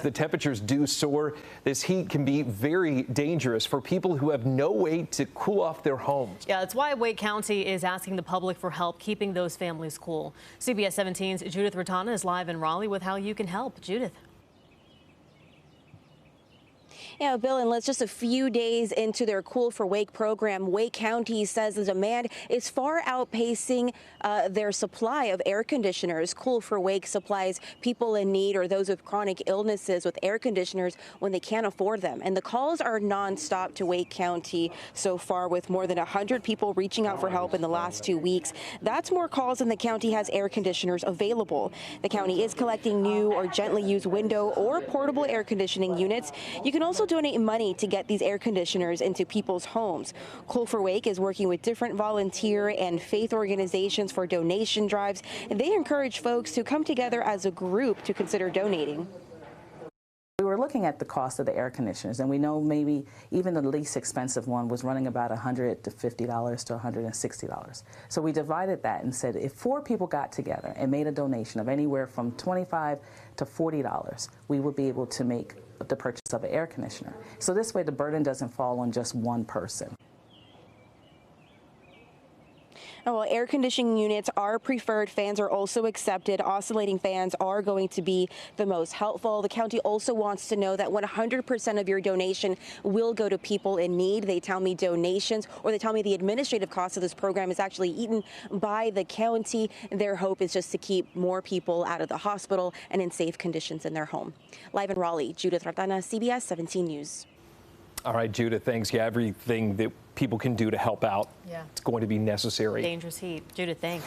The temperatures do soar. This heat can be very dangerous for people who have no way to cool off their homes. Yeah, that's why Wake County is asking the public for help keeping those families cool. CBS 17's Judith Ratana is live in Raleigh with how you can help. Judith. Yeah, Bill, and let's just a few days into their Cool for Wake program, Wake County says the demand is far outpacing their supply of air conditioners. Cool for Wake supplies people in need or those with chronic illnesses with air conditioners when they can't afford them. And the calls are nonstop to Wake County so far, with more than 100 people reaching out for help in the last 2 weeks. That's more calls than the county has air conditioners available. The county is collecting new or gently used window or portable air conditioning units. You can also donate money to get these air conditioners into people's homes. Cool for Wake is working with different volunteer and faith organizations for donation drives. They encourage folks to come together as a group to consider donating. We were looking at the cost of the air conditioners, and we know maybe even the least expensive one was running about $150 to $160. So we divided that and said if 4 people got together and made a donation of anywhere from $25 to $40, we would be able to make the purchase of an air conditioner. So this way the burden doesn't fall on just one person. Well, air conditioning units are preferred. Fans are also accepted. Oscillating fans are going to be the most helpful. The county also wants to know that 100% of your donation will go to people in need. They tell me donations, or they tell me the administrative cost of this program is actually eaten by the county. Their hope is just to keep more people out of the hospital and in safe conditions in their home. Live in Raleigh, Judith Ratana, CBS 17 News. All right, Judith, thanks. Yeah, everything that people can do to help out, yeah, it's going to be necessary. Dangerous heat. Judith, thanks.